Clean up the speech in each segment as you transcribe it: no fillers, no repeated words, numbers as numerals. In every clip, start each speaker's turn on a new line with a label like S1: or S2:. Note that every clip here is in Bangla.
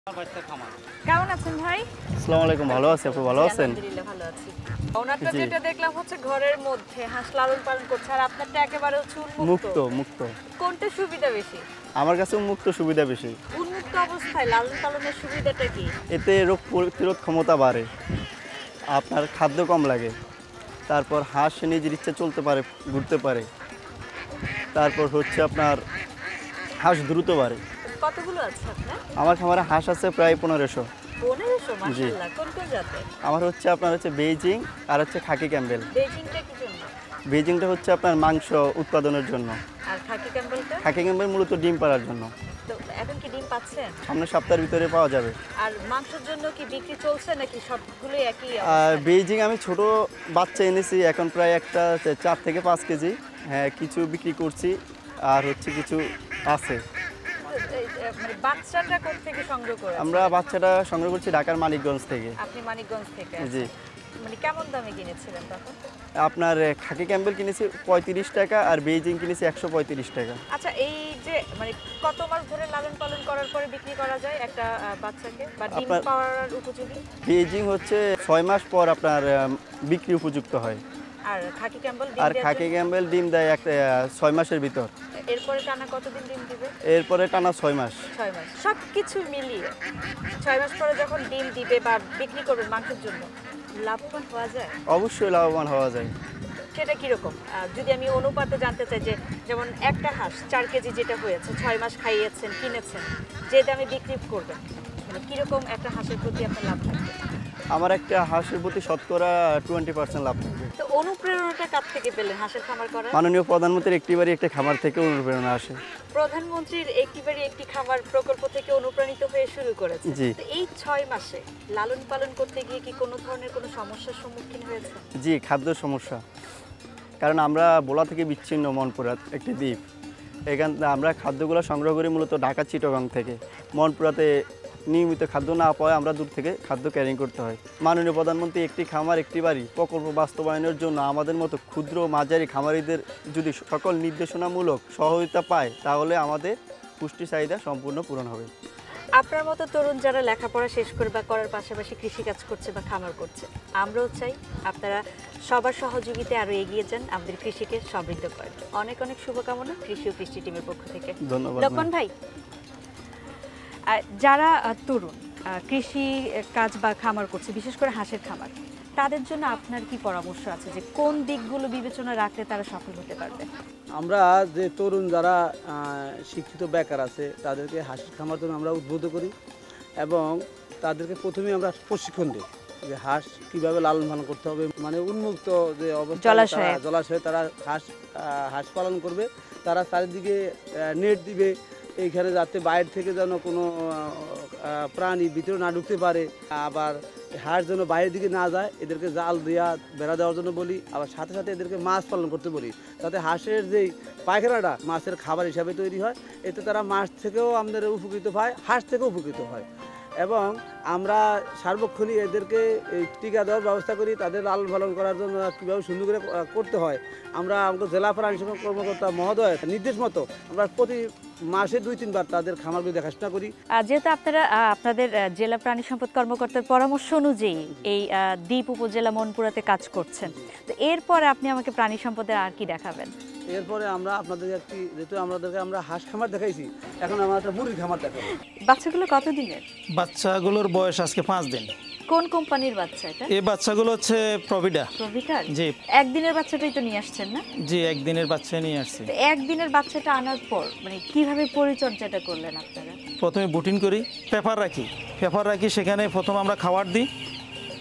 S1: কেমন আছেন ভাই?
S2: আসসালামু আলাইকুম। ভালো আছি, আপনি ভালো আছেন?
S1: আলহামদুলিল্লাহ ভালো আছি। ওনারটা যেটা দেখলাম হচ্ছে ঘরের মধ্যে হাঁস লালন পালন করছে, আর আপনারটা একেবারে হচ্ছে উন্মুক্ত।
S2: মুক্ত।
S1: কোনটা সুবিধা বেশি?
S2: আমার কাছে মুক্ত সুবিধা বেশি।
S1: উন্মুক্ত অবস্থায় লালন পালনের সুবিধাটা কি?
S2: এতে রোগ প্রতিরোধ ক্ষমতা বাড়ে, আপনার খাদ্য কম লাগে, তারপর হাঁস নিজের ইচ্ছা চলতে পারে, ঘুরতে পারে, তারপর হচ্ছে আপনার হাঁস দ্রুত বাড়ে।
S1: কতগুলো আছে আপনার?
S2: আমার খামারে হাঁস আছে প্রায় 1500।
S1: 1500, মাশাআল্লাহ। কোন কোন জাতের?
S2: আমার হচ্ছে আপনার হচ্ছে বেইজিং আর হচ্ছে খাকি ক্যাম্বেল।
S1: বেজিংটা কি জন্য?
S2: বেইজিংটা হচ্ছে আপনার মাংস উৎপাদনের জন্য,
S1: আর খাকি ক্যাম্বেলটা?
S2: খাকি ক্যাম্বেল মূলত ডিম পাড়ার জন্য।
S1: তো এখন কি ডিম পাচ্ছেন?
S2: সামনের সপ্তাহের ভিতরে পাওয়া যাবে।
S1: আর মাংসের জন্য কি বিক্রি চলছে নাকি সবগুলো একই
S2: আর
S1: অবস্থায়?
S2: বেইজিং আমি ছোট বাচ্চা এনেছি, এখন প্রায় একটা 4 থেকে 5 কেজি। হ্যাঁ, কিছু বিক্রি করছি আর হচ্ছে কিছু আছে।
S1: মানে বাচ্চাটা কোথা থেকে সংগ্রহ করেছেন?
S2: আমরা বাচ্চাটা সংগ্রহ করছি ঢাকার মানিকগঞ্জ থেকে।
S1: আপনি মানিকগঞ্জ থেকে?
S2: জি।
S1: মানে কেমন দামে কিনেছিলেন তখন?
S2: আপনার খাকি ক্যাম্বেল কিনেছি 35 টাকা আর বেইজিং কিনেছি 135 টাকা।
S1: আচ্ছা, এই যে মানে কত মাস ধরে লালন পালন করার পরে বিক্রি করা যায় একটা বাচ্চাকে, বা ডিম
S2: আপনার-
S1: পাওয়ার উপযোগী?
S2: বেইজিং হচ্ছে 6 মাস পর আপনার বিক্রি উপযুক্ত হয়,
S1: আর খাকি ক্যাম্বেল ডিম
S2: আর
S1: দেওয়ার
S2: খাকি
S1: জন্য?
S2: ক্যাম্বেল ডিম দেয় 6 মাসের ভিতর।
S1: এরপরে টানা কতদিন ডিম দিবে?
S2: এরপরে টানা 6 মাস।
S1: 6 মাস। সবকিছু মিলিয়ে 6 মাস পরে যখন ডিম দিবে বা বিক্রি করবেন মাংসের জন্য, লাভবান হওয়া যায়?
S2: অবশ্যই লাভবান হওয়া যায়।
S1: সেটা কিরকম? যদি আমি অনুপাতে জানতে চাই, যে যেমন একটা হাঁস 4 কেজি যেটা হয়েছে, 6 মাস খাইয়েছেন, কিনেছেন, যে দামে বিক্রি করবেন, মানে কিরকম একটা হাঁসের প্রতি আপনার লাভ থাকবে?
S2: আমার একটা হাঁসের প্রতি শতকরা 20% লাভ থাকবে।
S1: তো অনুপ্রেরণাটা কাছ থেকে পেলেন হাঁসের খামার করার?
S2: মাননীয় প্রধানমন্ত্রীর একটিবারই একটা খামার থেকে অনুপ্রেরণা আসে।
S1: প্রধানমন্ত্রীর একটিবারই একটি খামার প্রকল্প থেকে অনুপ্রাণিত হয়ে শুরু করেছে।
S2: জি।
S1: তো এই 6 মাসে লালন পালন করতে গিয়ে কি কোনো ধরনের কোনো সমস্যার সম্মুখীন হয়েছে?
S2: জি, খাদ্য সমস্যা। কারণ আমরা ভোলা থেকে বিচ্ছিন্ন মনপুরা একটি দ্বীপ। এখান আমরা খাদ্যগুলো সংগ্রহ করি মূলত ঢাকা চিটাগং থেকে। মনপুরাতে নিয়মিত খাদ্য না পাওয়ায় আমরা দূর থেকে খাদ্য ক্যারিং করতে হয়। মাননীয় প্রধানমন্ত্রী একটি খামার একটি বাড়ি প্রকল্প বাস্তবায়নের জন্য আমাদের মতো ক্ষুদ্র মাঝারি খামারিদের যদি সকল নির্দেশনামূলক সহযোগিতা পায়, তাহলে আমাদের পুষ্টি চাহিদা সম্পূর্ণ পূরণ হবে।
S1: আপনার মতো তরুণ যারা লেখাপড়া শেষ করে বা করার পাশাপাশি কৃষিকাজ করছে বা খামার করছে, আমরাও চাই আপনারা সবার সহযোগিতায় আরও এগিয়ে যান, আমাদের কৃষিকে সমৃদ্ধ করেন। অনেক অনেক শুভকামনা কৃষি ও কৃষি টিমের পক্ষ থেকে।
S2: ধন্যবাদ।
S1: লোকমান ভাই, যারা তরুণ কৃষি কাজ বা খামার করছে, বিশেষ করে হাঁসের খামার, তাদের জন্য আপনার কি পরামর্শ আছে যে কোন দিকগুলো বিবেচনা রাখলে তারা সফল হতে পারবে?
S3: আমরা যে তরুণ যারা শিক্ষিত বেকার আছে তাদেরকে হাঁসের খামার জন্য আমরা উদ্বুদ্ধ করি এবং তাদেরকে প্রথমে আমরা প্রশিক্ষণ দিই যে হাঁস কীভাবে লালন পালন করতে হবে, মানে উন্মুক্ত যে অবস্থা জলাশয়ে তারা হাঁস পালন করবে। তারা চারিদিকে নেট দিবে এইখানে, যাতে বাইরে থেকে যেন কোনো প্রাণী ভিতরে না ঢুকতে পারে। আবার হাঁস যেন বাইরের দিকে না যায়, এদেরকে জাল দেওয়া বেড়া দেওয়ার জন্য বলি। আবার সাথে সাথে এদেরকে মাছ পালন করতে বলি, যাতে হাঁসের যেই পায়খানাটা মাছের খাবার হিসাবে তৈরি হয়। এতে তারা মাছ থেকেও আমাদের উপকৃত হয়, হাঁস থেকেও উপকৃত হয়। এবং আমরা সার্বক্ষণিক এদেরকে এই টিকা দেওয়ার ব্যবস্থা করি। তাদের লালন পালন করার জন্য কীভাবে সুন্দর করে করতে হয়, আমরা আমাদের জেলা প্রাণী সম্পদ কর্মকর্তা মহোদয়ের নির্দেশ মতো আমরা প্রতি মাসে 2-3 বার তাদের খামারগুলো দেখাশোনা করি।
S1: যেহেতু আপনারা আপনাদের জেলা প্রাণী সম্পদ কর্মকর্তার পরামর্শ অনুযায়ী এই দ্বীপ উপজেলা মনপুরাতে কাজ করছেন, তো এরপরে আপনি আমাকে প্রাণী সম্পদের আর কি দেখাবেন?
S3: এরপরে আমরা আপনাদেরকে যেহেতু আমরা হাঁস খামার দেখাইছি, এখন আমরা একটা মুরগির খামার দেখাবো।
S1: বাচ্চাগুলো কত দিনের?
S4: বাচ্চাগুলোর বয়স আজকে 5 দিন।
S1: কোন কোম্পানির বাচ্চা এটা?
S4: এই বাচ্চাগুলো হচ্ছে প্রভিডা।
S1: প্রভিটার?
S4: জি।
S1: একদিনের বাচ্চাটাই তো নিয়ে আসছেন না?
S4: জি, একদিনের বাচ্চা নিয়ে আসছি।
S1: তো একদিনের বাচ্চাটা আনার পর মানে কিভাবে পরিচর্যাটা করলেন আপনারা?
S4: প্রথমে বুটিং করি, পেপার রাখি, সেখানে প্রথম আমরা খাবার দিই,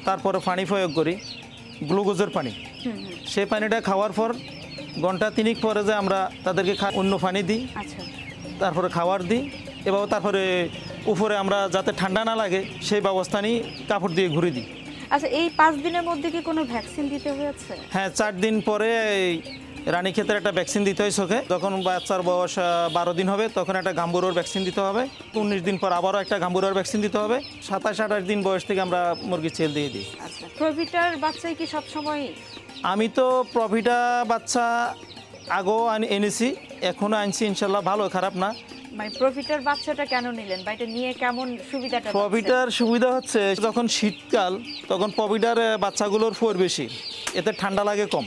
S4: তারপরে পানি প্রয়োগ করি, গ্লুকোজের পানি। সেই পানিটা খাওয়ার পর ঘন্টা 3 পরে যে আমরা তাদেরকে অন্য পানি দিই,
S1: আচ্ছা,
S4: তারপরে খাবার দিই এবং তারপরে উপরে আমরা যাতে ঠান্ডা না লাগে সেই ব্যবস্থা নিয়ে কাপড় দিয়ে ঘুরে দিই।
S1: আচ্ছা, এই 5 দিনের মধ্যে কি কোনো ভ্যাকসিন দিতে হয়েছে?
S4: হ্যাঁ, 4 দিন পরে এই রানীক্ষেতের একটা ভ্যাকসিন দিতে হয় চোখে। যখন বাচ্চার বয়স 12 দিন হবে তখন একটা গাম্বুরোর ভ্যাকসিন দিতে হবে। 19 দিন পর আবারও একটা গাম্বুরোর ভ্যাকসিন দিতে হবে। 27-28 দিন বয়স থেকে আমরা মুরগি ছেড়ে দিয়ে দিই।
S1: আচ্ছা, প্রভিটার বাচ্চাই কি সবসময়?
S4: আমি তো প্রভিটা বাচ্চা আগেও এনেছি, এখনও আনছি, ইনশাল্লাহ ভালো খারাপ না।
S1: মানে প্রফিটার বাচ্চাটা কেন নিলেন বা এটা নিয়ে কেমন সুবিধাটা পাচ্ছেন?
S4: প্রফিটার সুবিধা হচ্ছে যখন শীতকাল তখন প্রফিটার বাচ্চাগুলোর ফোর বেশি, এতে ঠান্ডা লাগে কম।